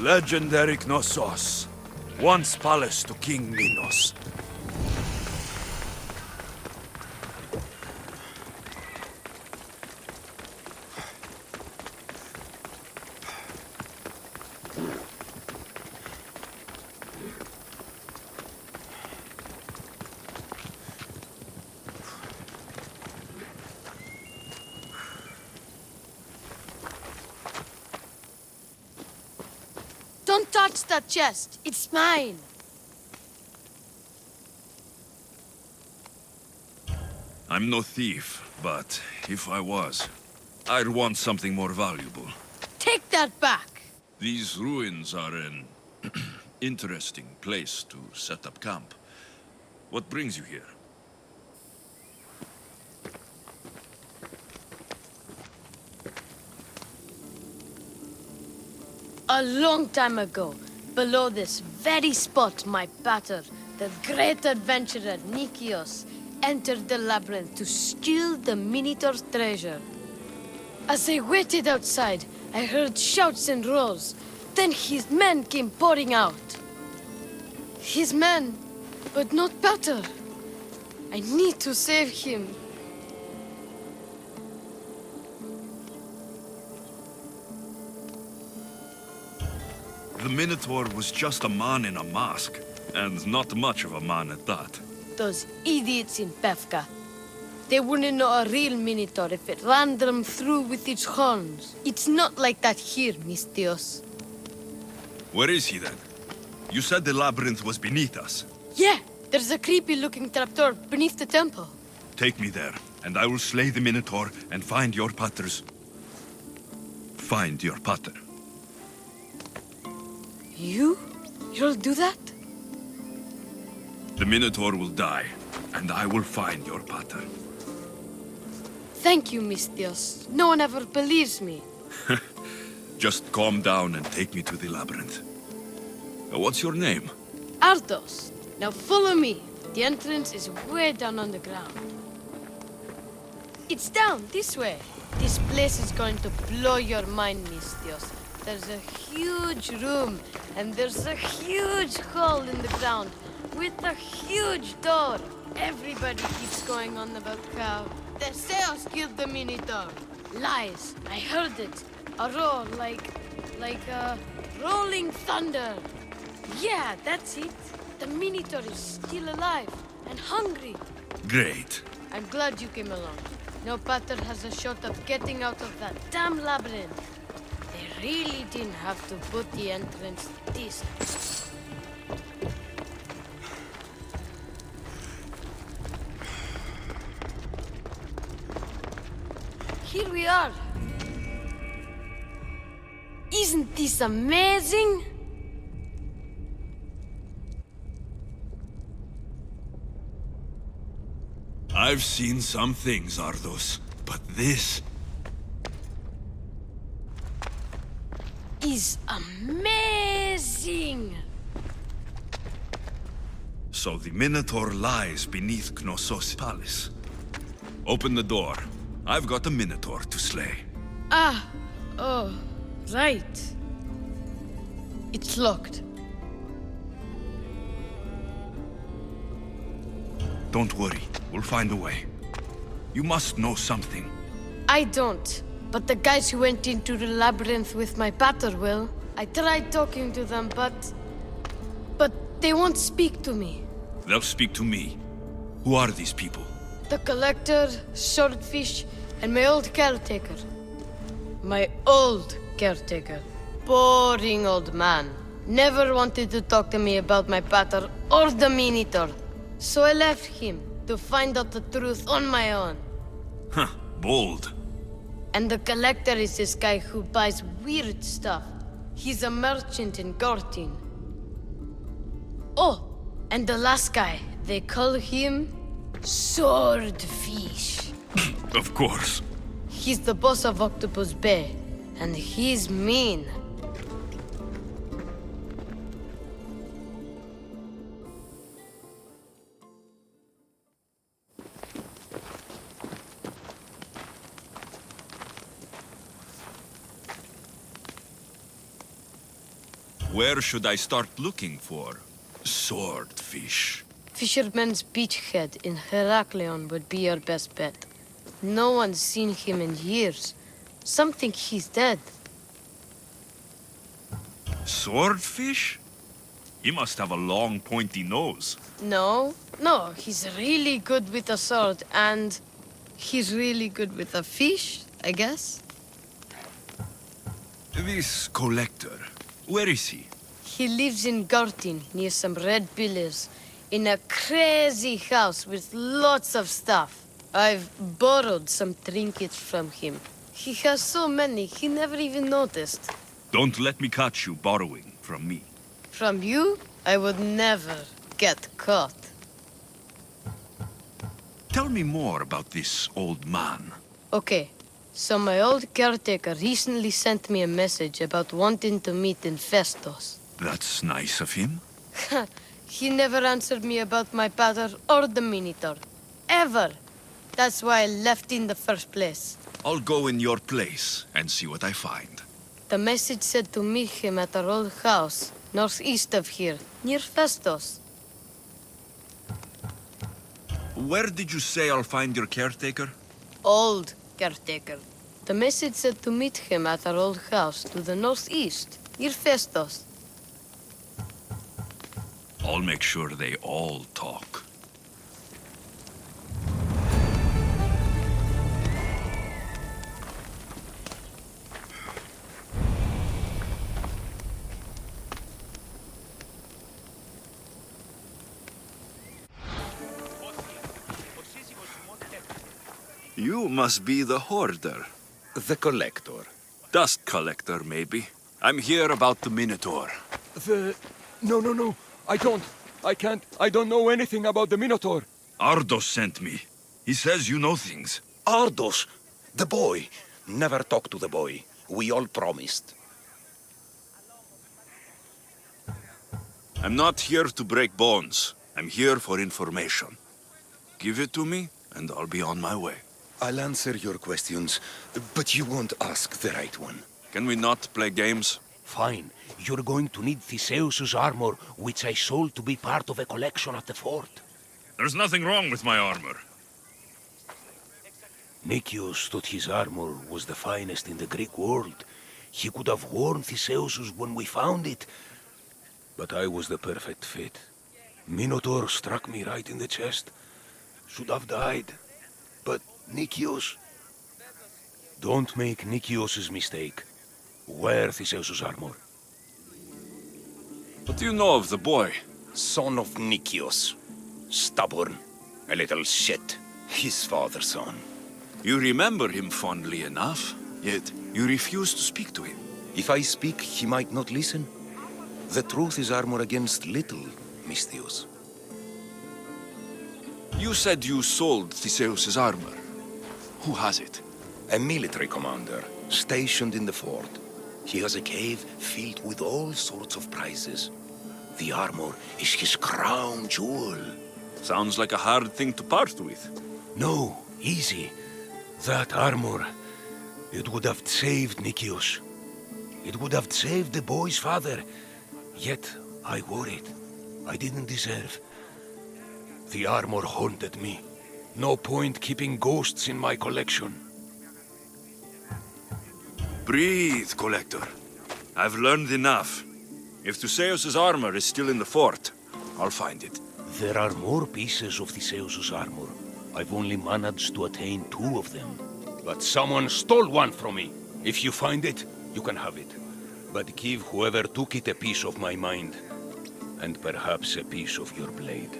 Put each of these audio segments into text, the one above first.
Legendary Knossos. Once palace to King Minos. Don't touch that chest. It's mine. I'm no thief, but if I was, I'd want something more valuable. Take that back. These ruins are an interesting place to set up camp. What brings you here? A long time ago, below this very spot, my pater, the great adventurer Nikios, entered the labyrinth to steal the Minotaur's treasure. As I waited outside, I heard shouts and roars. Then his men came pouring out. His men, but not pater. I need to save him. The Minotaur was just a man in a mask, and not much of a man at that. Those idiots in Pefka. They wouldn't know a real Minotaur if it ran them through with its horns. It's not like that here, Mistios. Where is he then? You said the labyrinth was beneath us. Yeah, there's a creepy-looking trapdoor beneath the temple. Take me there, and I will slay the Minotaur and find your paters. Find your pater. You'll do that? The Minotaur will die, and I will find your pater. Thank you, Mistios. No one ever believes me. Just calm down and take me to the labyrinth. What's your name? Ardos. Now follow me. The entrance is way down on the ground. It's down, this way. This place is going to blow your mind, Mistios. There's a huge room, and there's a huge hole in the ground, with a huge door. Everybody keeps going on about how Theseus killed the Minotaur. Lies. I heard it. A roar like rolling thunder. Yeah, that's it. The Minotaur is still alive and hungry. Great. I'm glad you came along. No pater has a shot of getting out of that damn labyrinth. They really didn't have to put the entrance this. Here we are. Isn't this amazing? I've seen some things, Ardos, but this is amazing. So the Minotaur lies beneath Knossos' palace. Open the door. I've got a Minotaur to slay. Oh, right. It's locked. Don't worry, we'll find a way. You must know something. I don't, but the guys who went into the labyrinth with my pater will. I tried talking to them, but they won't speak to me. They'll speak to me. Who are these people? The collector, swordfish, and my old caretaker. My old caretaker. Boring old man. Never wanted to talk to me about my pater or the Minotaur. So I left him to find out the truth on my own. Huh, bold. And the collector is this guy who buys weird stuff. He's a merchant in Gortin. Oh, and the last guy, they call him Swordfish. Of course. He's the boss of Octopus Bay, and he's mean. Where should I start looking for swordfish? Fisherman's beachhead in Heraklion would be your best bet. No one's seen him in years. Some think he's dead. Swordfish? He must have a long, pointy nose. No, he's really good with a sword, and he's really good with a fish, I guess. This collector, where is he? He lives in Gartin, near some red pillars, in a crazy house with lots of stuff. I've borrowed some trinkets from him. He has so many, he never even noticed. Don't let me catch you borrowing from me. From you, I would never get caught. Tell me more about this old man. Okay, so my old caretaker recently sent me a message about wanting to meet in Festos. That's nice of him. He never answered me about my pater or the Minotaur. Ever. That's why I left in the first place. I'll go in your place and see what I find. The message said to meet him at our old house, northeast of here, near Festos. Where did you say I'll find your caretaker? Old caretaker. The message said to meet him at our old house to the northeast, near Festos. I'll make sure they all talk. You must be the hoarder. The collector. Dust collector, maybe. I'm here about the Minotaur. No. I can't. I don't know anything about the Minotaur. Ardos sent me. He says you know things. Ardos, the boy. Never talk to the boy. We all promised. I'm not here to break bones. I'm here for information. Give it to me, and I'll be on my way. I'll answer your questions, but you won't ask the right one. Can we not play games? Fine. You're going to need Theseus's armor, which I sold to be part of a collection at the fort. There's nothing wrong with my armor. Nicias thought his armor was the finest in the Greek world. He could have worn Theseus's when we found it, but I was the perfect fit. Minotaur struck me right in the chest. Should have died. But Nicias... Don't make Nicias's mistake. Wear Theseus's armor. What do you know of the boy? Son of Nicias. Stubborn. A little shit. His father's son. You remember him fondly enough, yet you refuse to speak to him. If I speak, he might not listen. The truth is armor against little, Misthios. You said you sold Theseus's armor. Who has it? A military commander, stationed in the fort. He has a cave filled with all sorts of prizes. The armor is his crown jewel. Sounds like a hard thing to part with. No, easy. That armor, it would have saved Nicias. It would have saved the boy's father. Yet, I wore it. I didn't deserve. The armor haunted me. No point keeping ghosts in my collection. Breathe, Collector. I've learned enough. If Theseus's armor is still in the fort, I'll find it. There are more pieces of Theseus's armor. I've only managed to attain 2 of them. But someone stole one from me. If you find it, you can have it. But give whoever took it a piece of my mind. And perhaps a piece of your blade.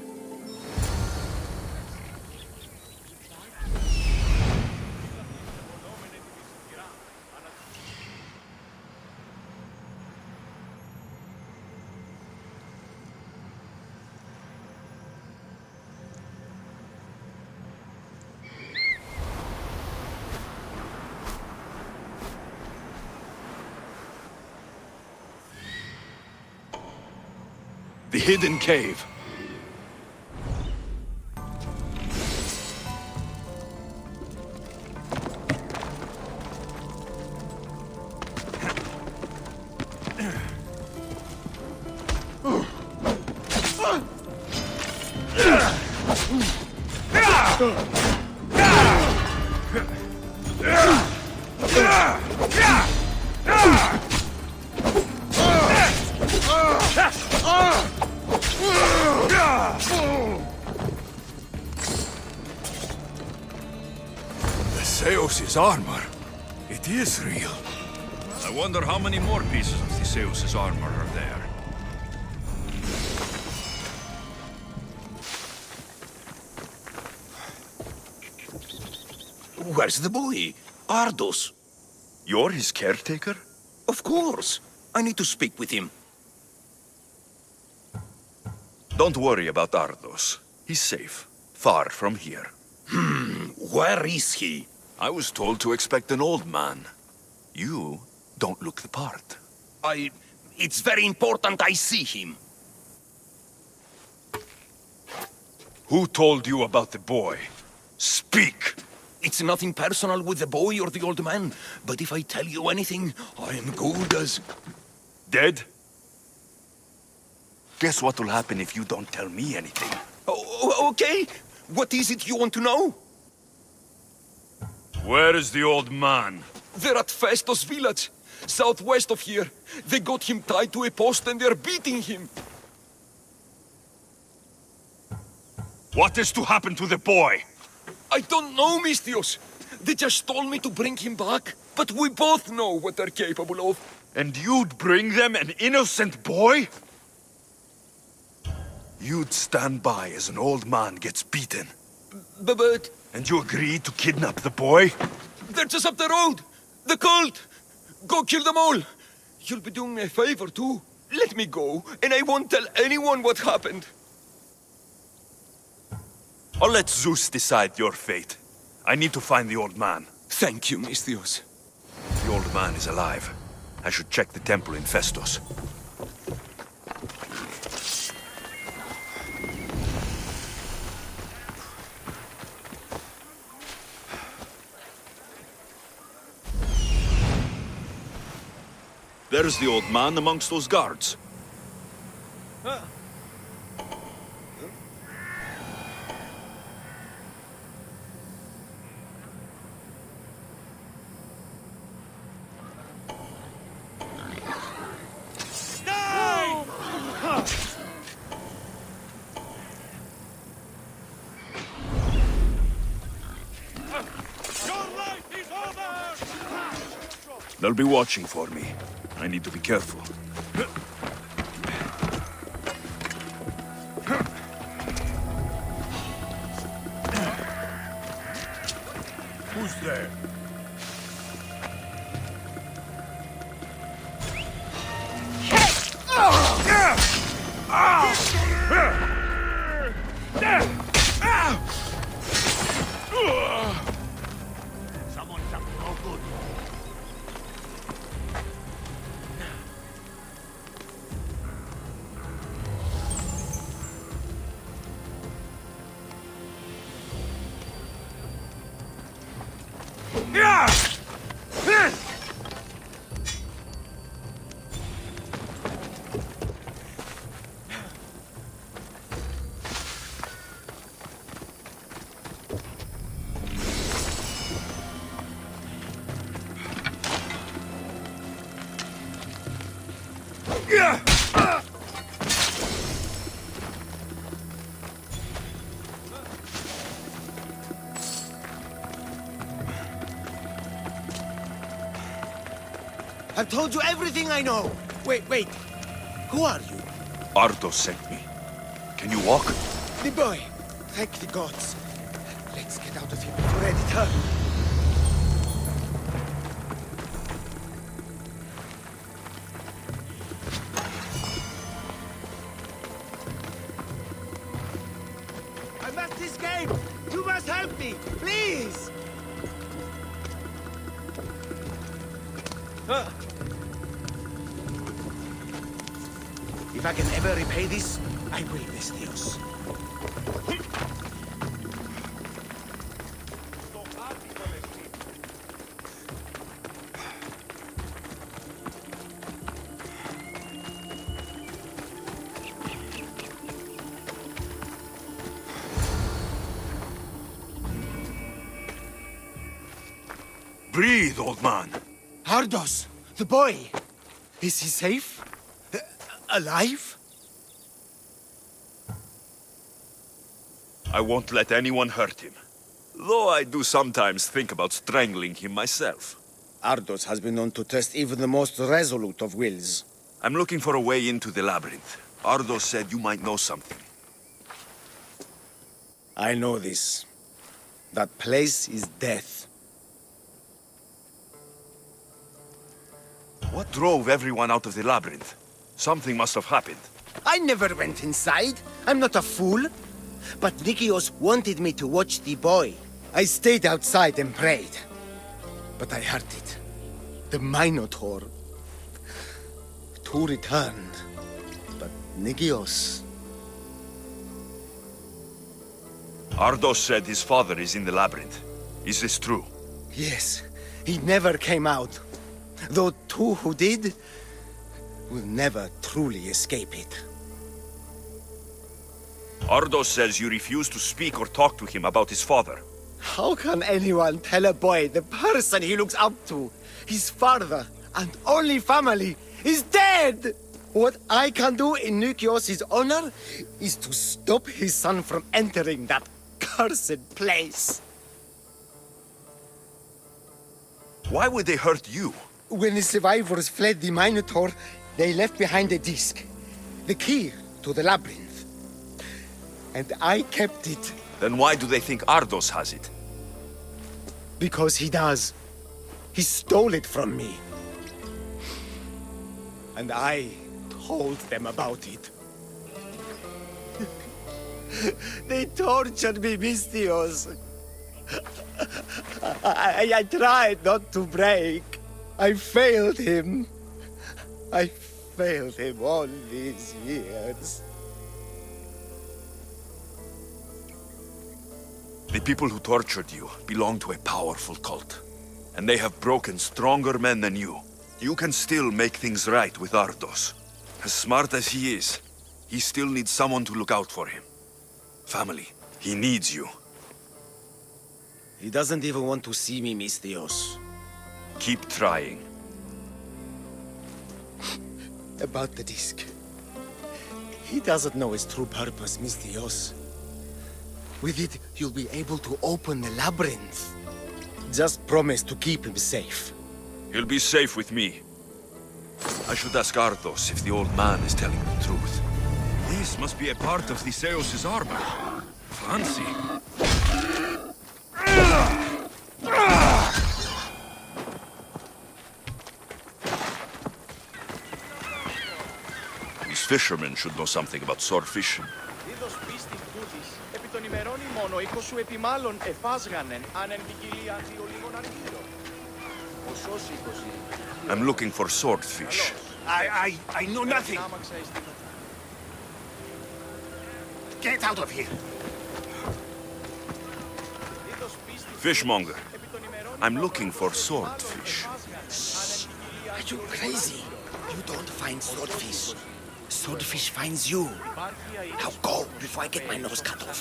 The hidden cave. Zeus's armor. It is real. I wonder how many more pieces of Theseus's armor are there. Where's the boy? Ardos. You're his caretaker? Of course. I need to speak with him. Don't worry about Ardos. He's safe. Far from here. Where is he? I was told to expect an old man. You don't look the part. It's very important I see him. Who told you about the boy? Speak! It's nothing personal with the boy or the old man, but if I tell you anything, I am good as... Dead? Guess what will happen if you don't tell me anything? Okay. What is it you want to know? Where is the old man? They're at Festos village, southwest of here. They got him tied to a post and they're beating him. What is to happen to the boy? I don't know, Mistios. They just told me to bring him back, but we both know what they're capable of. And you'd bring them an innocent boy? You'd stand by as an old man gets beaten. But... And you agreed to kidnap the boy? They're just up the road! The cult! Go kill them all! You'll be doing me a favor, too. Let me go, and I won't tell anyone what happened. I'll let Zeus decide your fate. I need to find the old man. Thank you, Mistios. The old man is alive. I should check the temple in Festos. There's the old man amongst those guards. They'll be watching for me. I need to be careful. Who's there? Someone's up to no good. I've told you everything I know. Wait. Who are you? Ardos sent me. Can you walk? The boy. Thank the gods. Let's get out of here before I return. I must escape! You must help me! Please! If I can ever repay this, I will, Mistios. Breathe, old man. Ardos, the boy. Is he safe? Alive? I won't let anyone hurt him. Though I do sometimes think about strangling him myself. Ardos has been known to test even the most resolute of wills. I'm looking for a way into the labyrinth. Ardos said you might know something. I know this. That place is death. What drove everyone out of the labyrinth? Something must have happened. I never went inside. I'm not a fool. But Nikios wanted me to watch the boy. I stayed outside and prayed. But I heard it. The Minotaur. Two returned. But Nikios... Ardos said his father is in the labyrinth. Is this true? Yes, he never came out. Though two who did will never truly escape it. Ardos says you refuse to speak or talk to him about his father. How can anyone tell a boy the person he looks up to, his father and only family, is dead? What I can do in Nikios' honor is to stop his son from entering that cursed place. Why would they hurt you? When the survivors fled the Minotaur, they left behind a disc, the key to the labyrinth. And I kept it. Then why do they think Ardos has it? Because he does. He stole it from me. And I told them about it. They tortured me, Mystios. I tried not to break. I failed him. I failed him all these years. The people who tortured you belong to a powerful cult. And they have broken stronger men than you. You can still make things right with Ardos. As smart as he is, he still needs someone to look out for him. Family, he needs you. He doesn't even want to see me, Mystios. Keep trying. About the disc. He doesn't know its true purpose, Mystios. With it, you'll be able to open the labyrinth. Just promise to keep him safe. He'll be safe with me. I should ask Ardos if the old man is telling the truth. This must be a part of Theseus' armor. Fancy. These fishermen should know something about swordfish. Είδος πίστης τούτης, επί των ημερών ημών ο οίκος σου επιμάλλον εφάσγανεν, αν εν ποικιλία αντιολίγων αργύρω. Ο σως οίκος είναι. I'm looking for swordfish. I know nothing. Άμαξα εις την... Get out of here. Είδος πίστης Fishmonger, επί των ημερών I'm ημών looking for ο οίκος σου επιμάλλον swordfish. εφάσγανεν, αν εν ποικιλία Are you crazy? You don't find swordfish. Swordfish finds you. Now go before I get my nose cut off.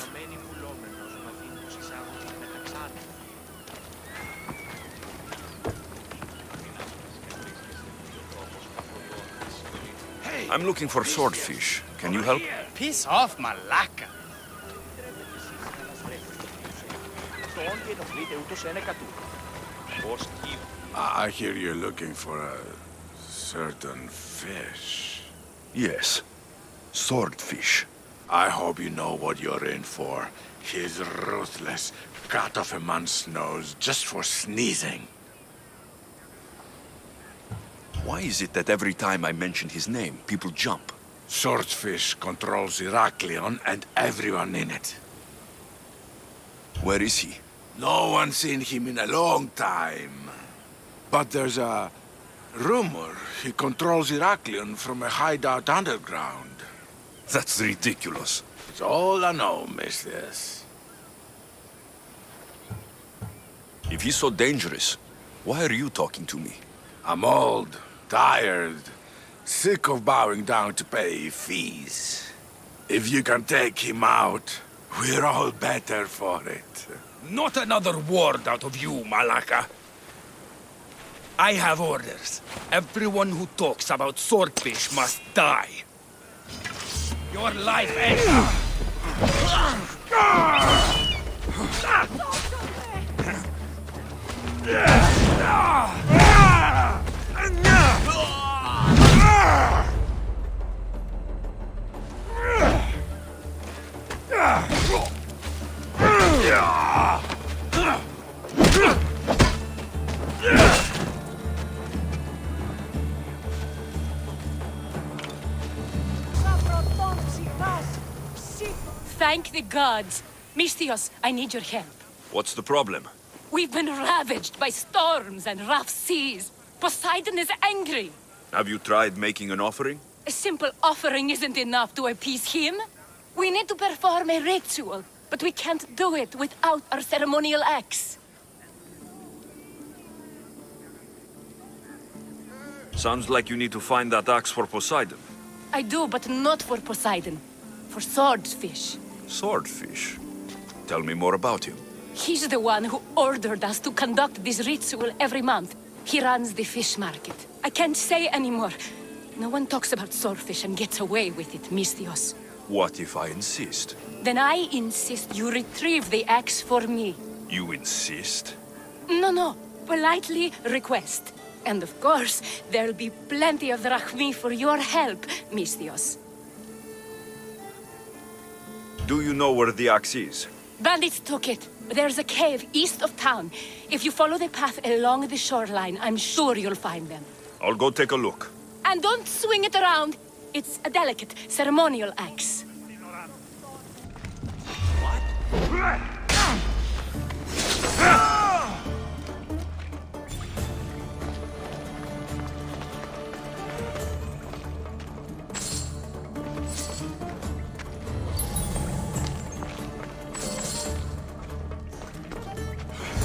I'm looking for swordfish. Can you help? Piss off, malaka. Το όντι ενοχλείται ούτως ένα κατού. Πώς κύβ. I hear you're looking for a certain fish. Yes. Swordfish. I hope you know what you're in for. He's ruthless. Cut off a man's nose just for sneezing. Why is it that every time I mention his name, people jump? Swordfish controls Heraklion and everyone in it. Where is he? No one's seen him in a long time. But there's a rumor he controls Heraklion from a hideout underground. That's ridiculous. It's all I know, Mistress. If he's so dangerous, why are you talking to me? I'm old, tired, sick of bowing down to pay fees. If you can take him out, we're all better for it. Not another word out of you, Malaka. I have orders. Everyone who talks about swordfish must die. Your life ends. Thank the gods. Misthios, I need your help. What's the problem? We've been ravaged by storms and rough seas. Poseidon is angry. Have you tried making an offering? A simple offering isn't enough to appease him. We need to perform a ritual, but we can't do it without our ceremonial axe. Sounds like you need to find that axe for Poseidon. I do, but not for Poseidon. For swordfish. Swordfish? Tell me more about him. He's the one who ordered us to conduct this ritual every month. He runs the fish market. I can't say anymore. No one talks about swordfish and gets away with it, Misthios. What if I insist? Then I insist you retrieve the axe for me. You insist? No. Politely request. And of course, there'll be plenty of drachmi for your help, Misthios. Do you know where the axe is? Bandits took it. There's a cave east of town. If you follow the path along the shoreline, I'm sure you'll find them. I'll go take a look. And don't swing it around. It's a delicate, ceremonial axe.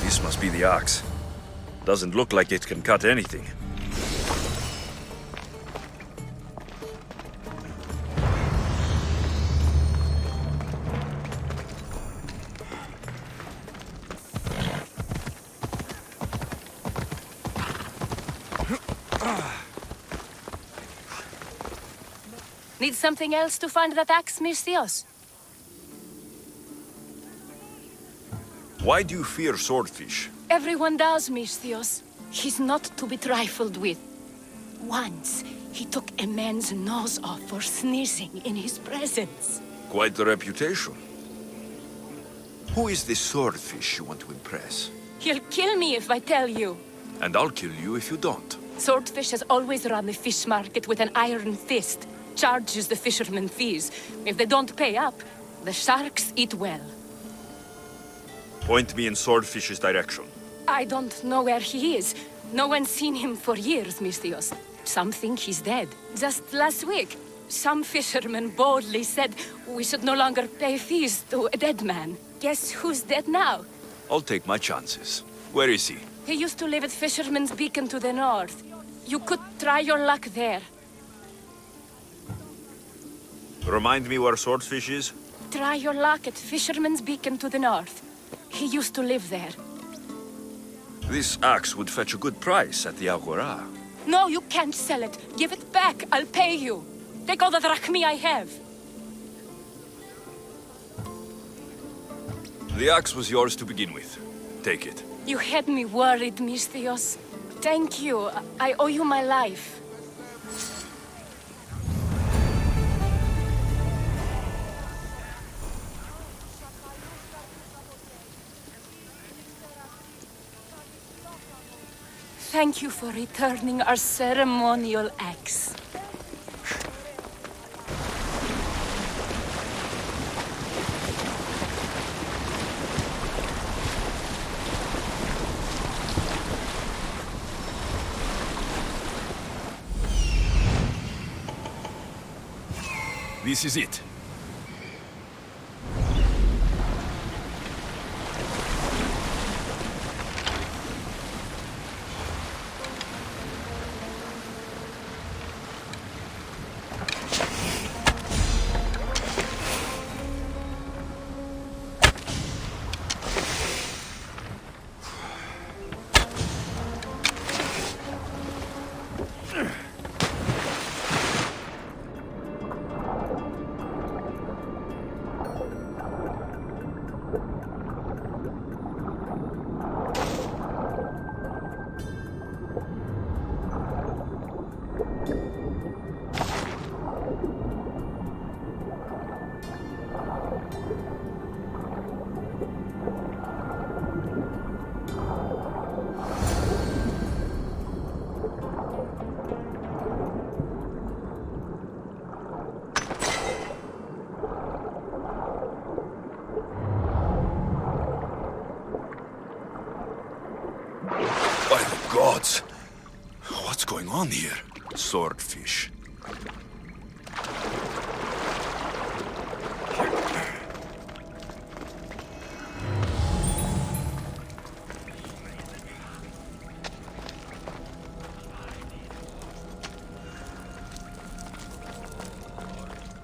This must be the axe. Doesn't look like it can cut anything. Need something else to find that axe, Misthios? Why do you fear swordfish? Everyone does, Misthios. He's not to be trifled with. Once, he took a man's nose off for sneezing in his presence. Quite the reputation. Who is this swordfish you want to impress? He'll kill me if I tell you. And I'll kill you if you don't. Swordfish has always run the fish market with an iron fist. Charges the fishermen fees. If they don't pay up, the sharks eat well. Point me in Swordfish's direction. I don't know where he is. No one's seen him for years, Misthios. Some think he's dead. Just last week, some fishermen boldly said we should no longer pay fees to a dead man. Guess who's dead now? I'll take my chances. Where is he? He used to live at Fisherman's Beacon to the north. You could try your luck there. Remind me where Swordfish is? Try your luck at Fisherman's Beacon to the north. He used to live there. This axe would fetch a good price at the Agora. No, you can't sell it. Give it back. I'll pay you. Take all the drachmi I have. The axe was yours to begin with. Take it. You had me worried, Misthios. Thank you. I owe you my life. Thank you for returning our ceremonial axe. This is it. What's going on here? Swordfish.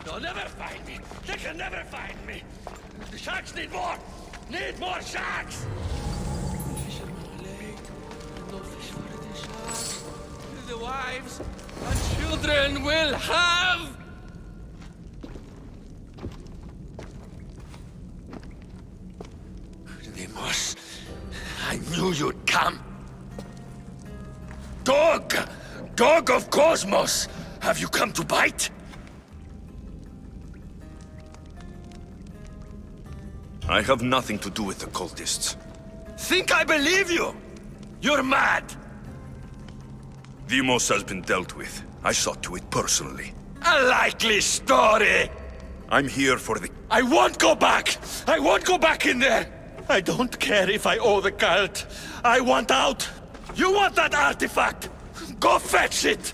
They'll never find me! They can never find me! The sharks need more! Need more sharks! No fish for the sharks. The wives and children will have! Deimos, I knew you'd come. Dog! Dog of Cosmos! Have you come to bite? I have nothing to do with the cultists. Think I believe you? You're mad! Deimos has been dealt with. I saw to it personally. A likely story! I'm here for the... I won't go back! I won't go back in there! I don't care if I owe the cult. I want out! You want that artifact? Go fetch it!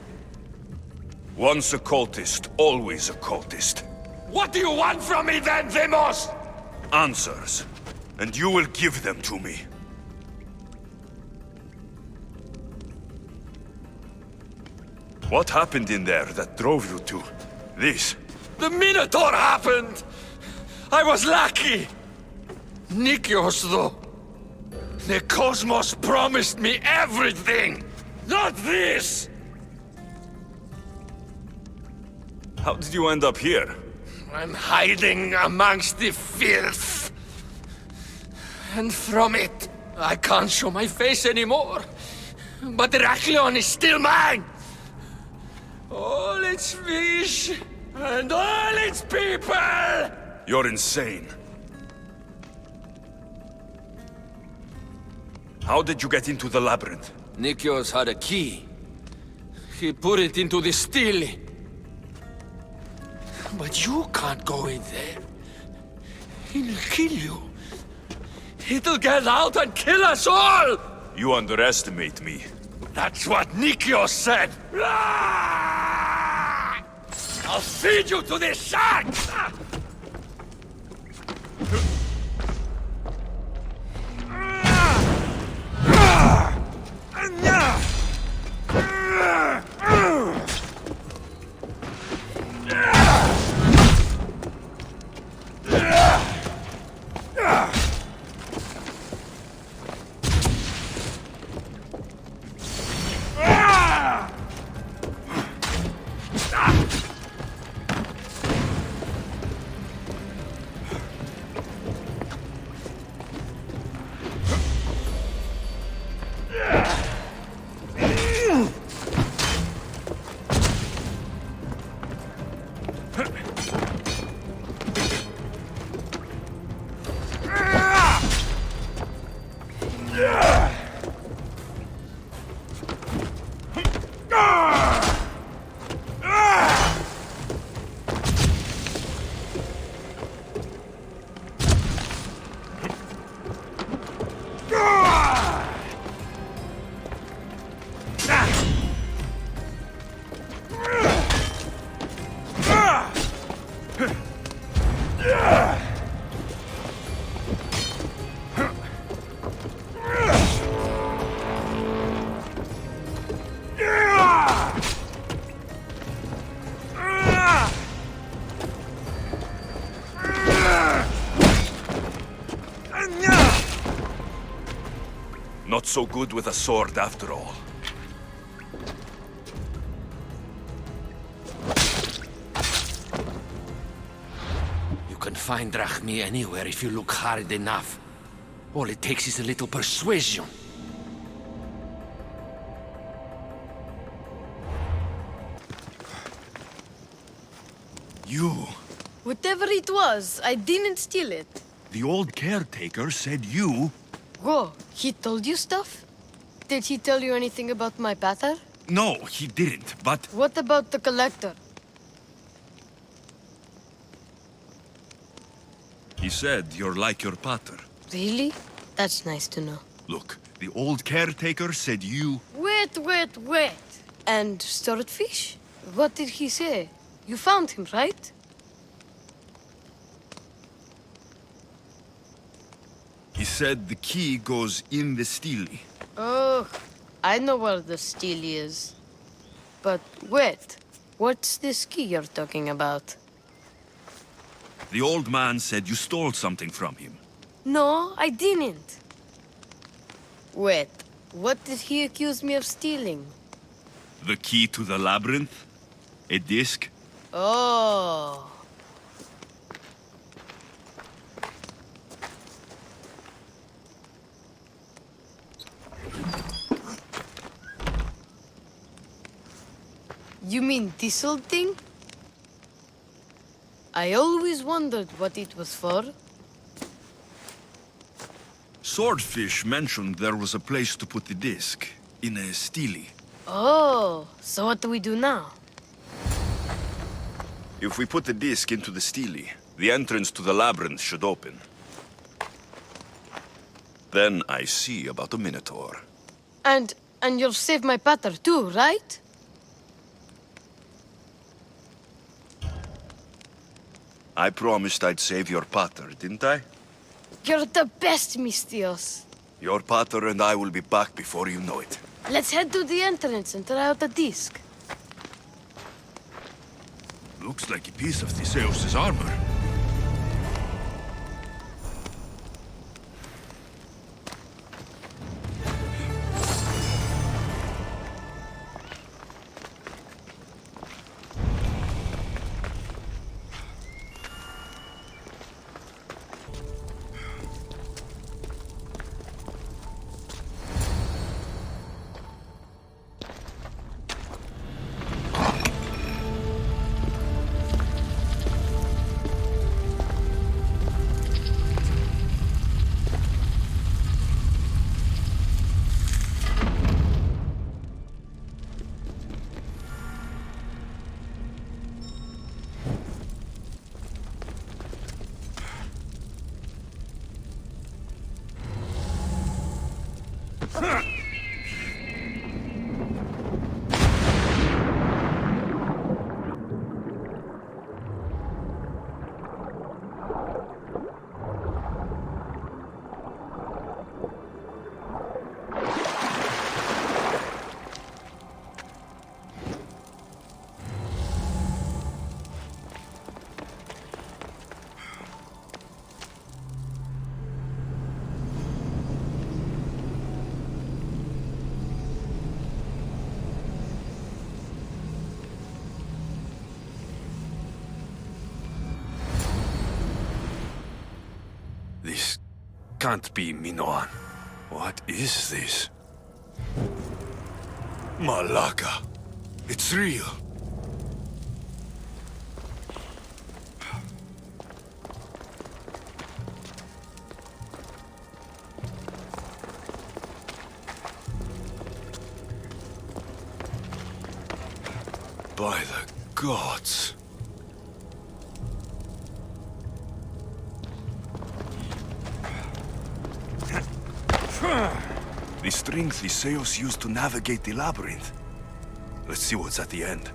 Once a cultist, always a cultist. What do you want from me then, Deimos? Answers. And you will give them to me. What happened in there that drove you to this? The Minotaur happened! I was lucky! Nikios, though. The Cosmos promised me everything! Not this! How did you end up here? I'm hiding amongst the filth. And from it, I can't show my face anymore. But Heraklion is still mine! All its fish, and all its people! You're insane. How did you get into the labyrinth? Nikios had a key. He put it into the stele. But you can't go in there. He'll kill you. It'll get out and kill us all! You underestimate me. That's what Nikios said! I'll feed you to the sharks! Not so good with a sword after all. You can find Drachmi anywhere if you look hard enough. All it takes is a little persuasion. You... Whatever it was, I didn't steal it. The old caretaker said you... Go. He told you stuff? Did he tell you anything about my pater? No, he didn't, but... What about the collector? He said you're like your pater. Really? That's nice to know. Look, the old caretaker said you... Wait. And Swordfish? What did he say? You found him, right? He said the key goes in the stele. Oh, I know where the stele is. But wait, what's this key you're talking about? The old man said you stole something from him. No, I didn't. Wait, what did he accuse me of stealing? The key to the labyrinth? A disc? Oh. You mean this old thing? I always wondered what it was for. Swordfish mentioned there was a place to put the disc. In a stele. Oh, so what do we do now? If we put the disc into the stele, the entrance to the labyrinth should open. Then I see about the Minotaur. And you'll save my pater too, right? I promised I'd save your pater, didn't I? You're the best, Mistios. Your pater and I will be back before you know it. Let's head to the entrance and try out the disc. Looks like a piece of Theseus' armor. This can't be Minoan. What is this? Malaka. It's real. By the gods. The strength Theseus used to navigate the labyrinth. Let's see what's at the end.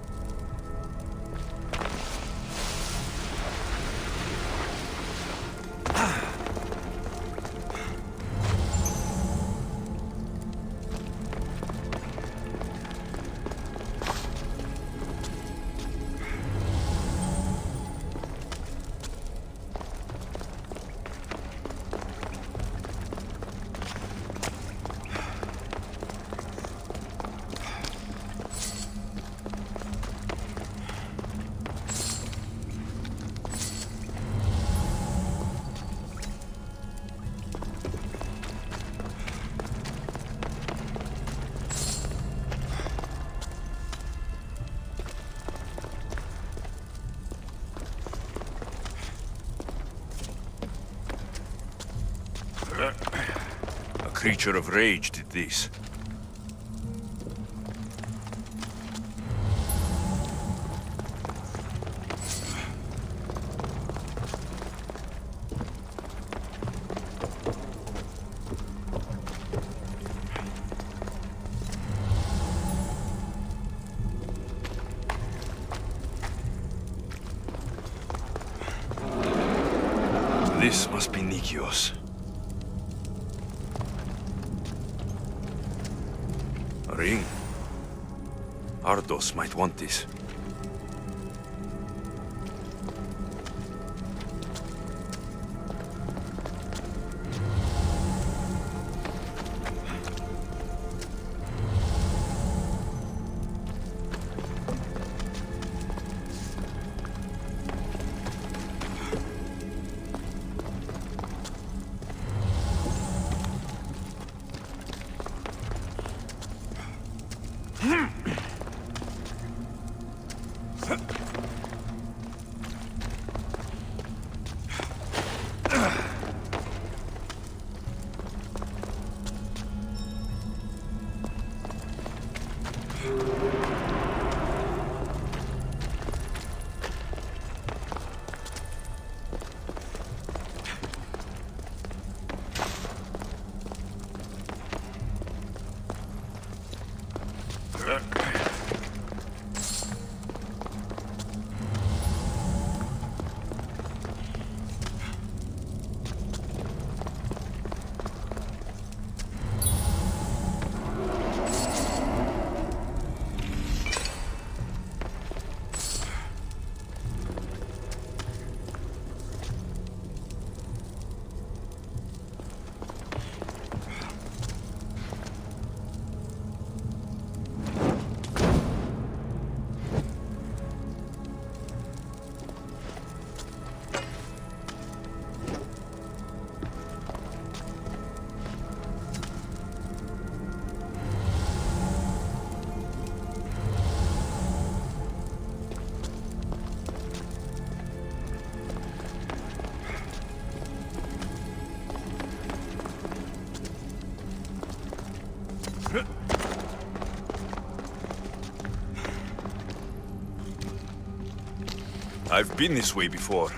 A creature of rage did this. This must be Nikios. A ring? Ardos might want this. I've been this way before.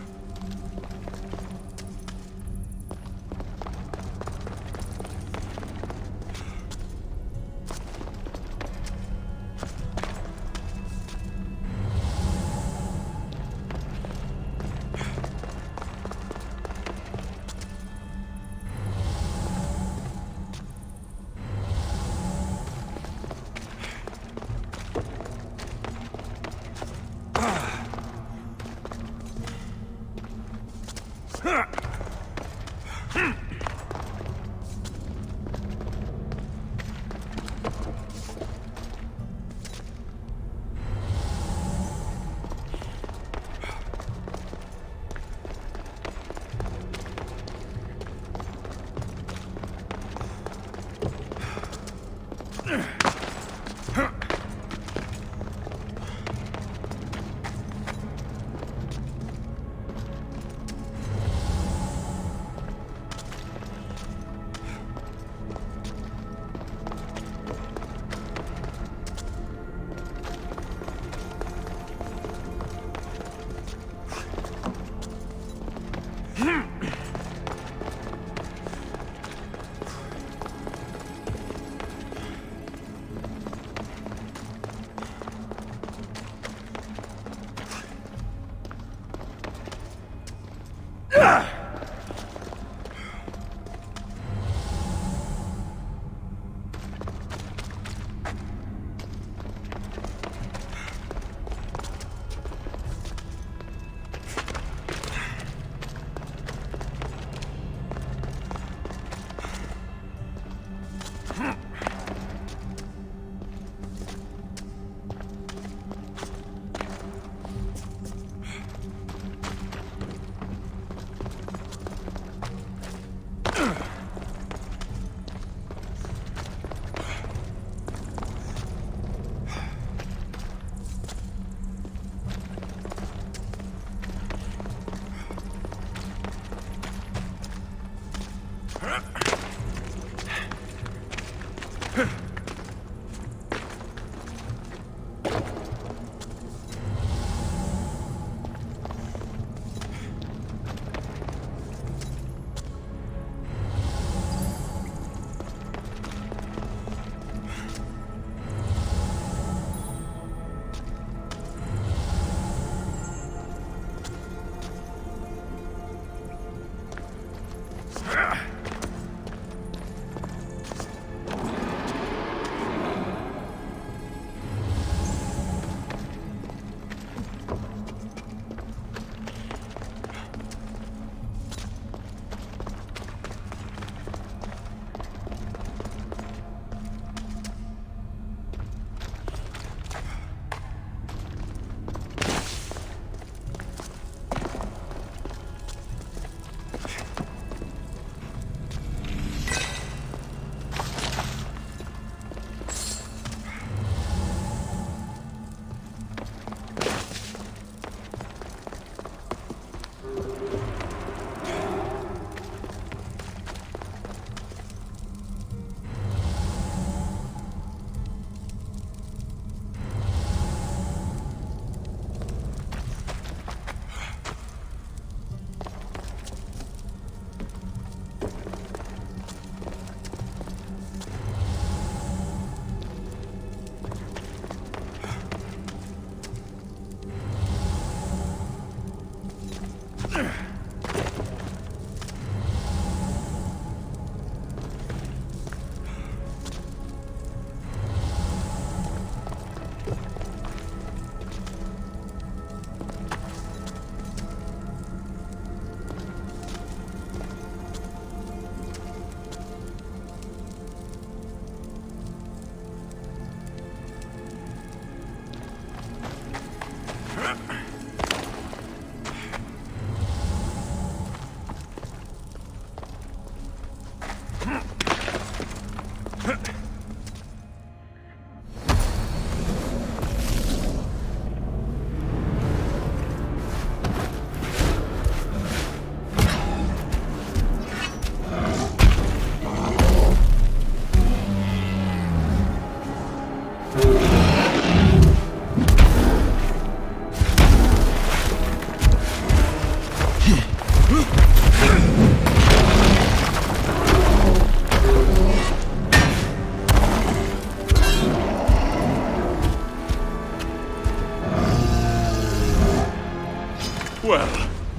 well.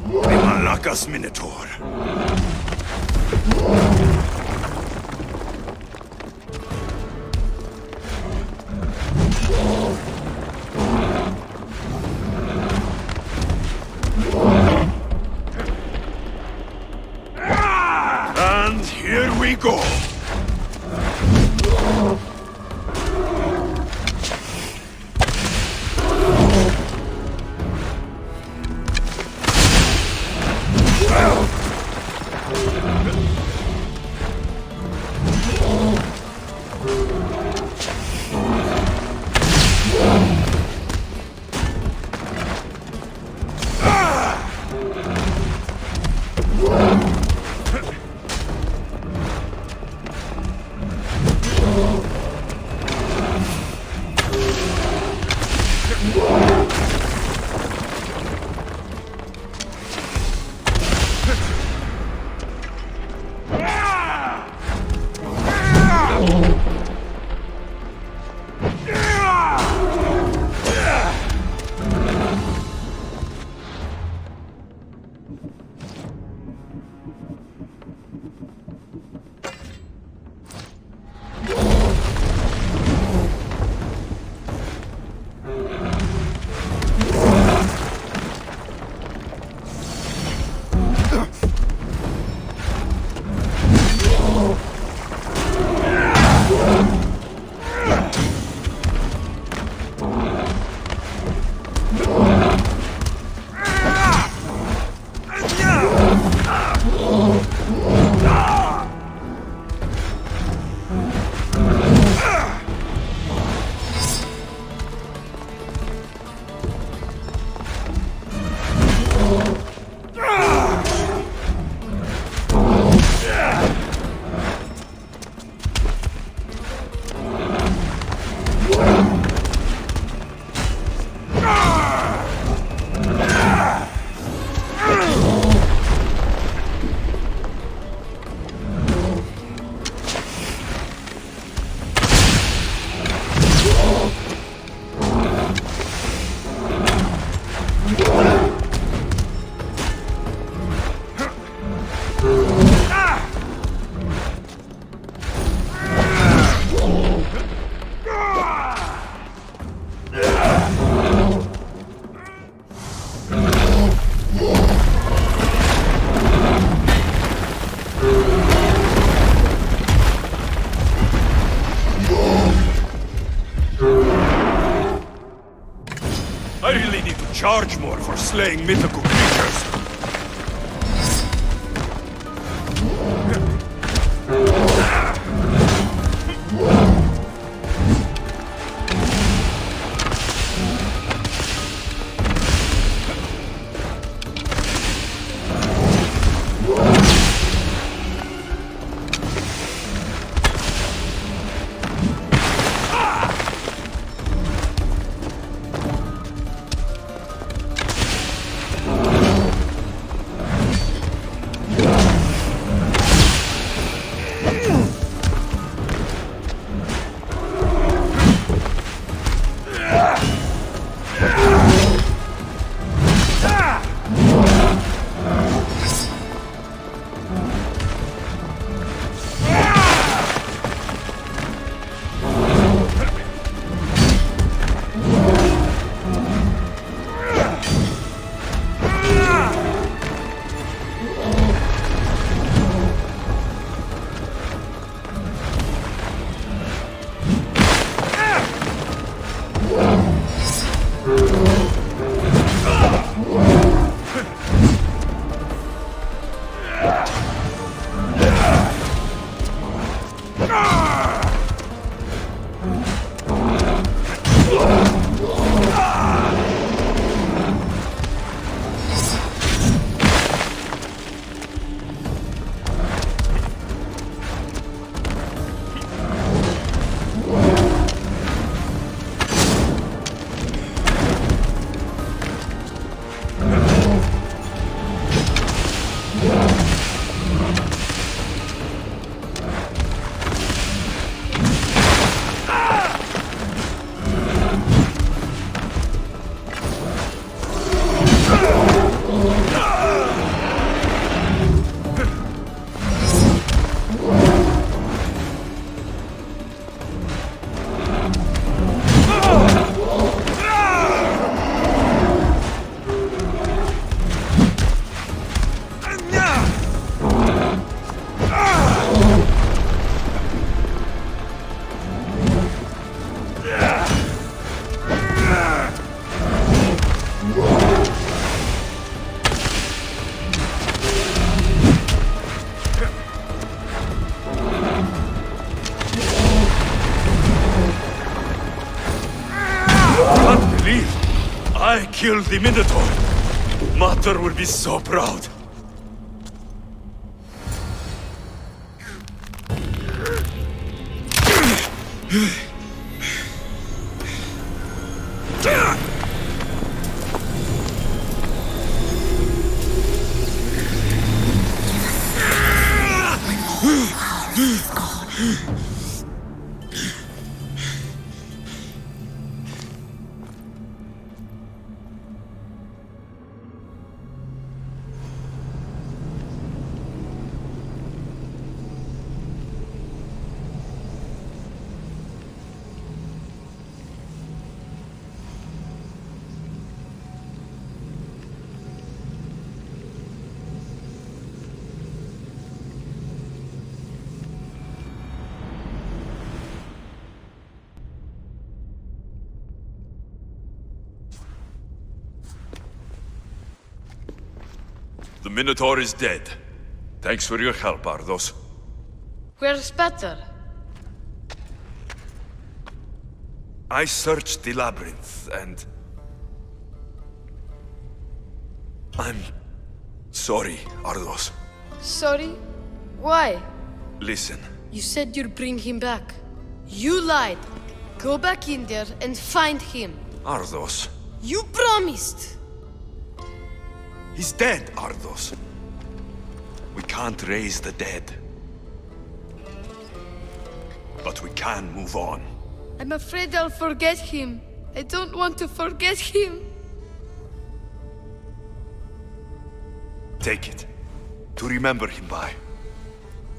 Malakas Minotaur. And here we go. Charge more for slaying mythical creatures. I killed the Minotaur. Mater will be so proud. The Minotaur is dead. Thanks for your help, Ardos. Where's better? I searched the labyrinth, and... I'm... sorry, Ardos. Sorry? Why? Listen. You said you'd bring him back. You lied. Go back in there and find him. Ardos. You promised! He's dead, Ardos. We can't raise the dead. But we can move on. I'm afraid I'll forget him. I don't want to forget him. Take it. To remember him by.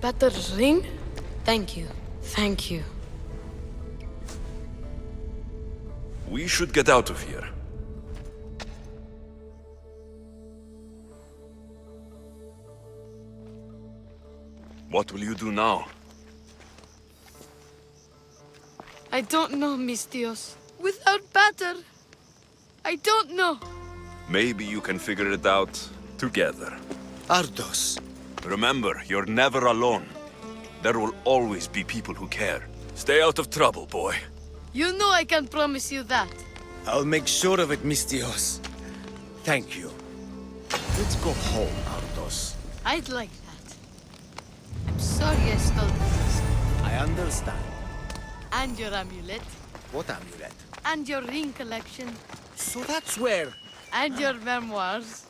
Batter's ring? Thank you. Thank you. We should get out of here. What will you do now? I don't know, Mistios. Without Batter, I don't know. Maybe you can figure it out together. Ardos. Remember, you're never alone. There will always be people who care. Stay out of trouble, boy. You know I can promise you that. I'll make sure of it, Mistios. Thank you. Let's go home, Ardos. I'd like that. I'm sorry I stole this. I understand. And your amulet. What amulet? And your ring collection. So that's where... And your memoirs.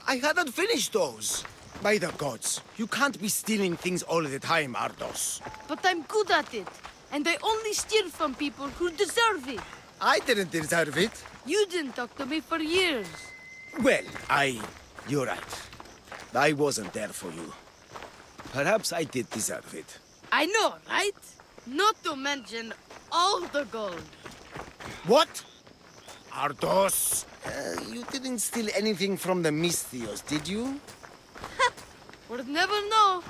I hadn't finished those. By the gods, you can't be stealing things all the time, Ardos. But I'm good at it. And I only steal from people who deserve it. I didn't deserve it. You didn't talk to me for years. Well, you're right. I wasn't there for you. Perhaps I did deserve it. I know, right? Not to mention all the gold. What? Ardos? You didn't steal anything from the Mistios, did you? We'll never know.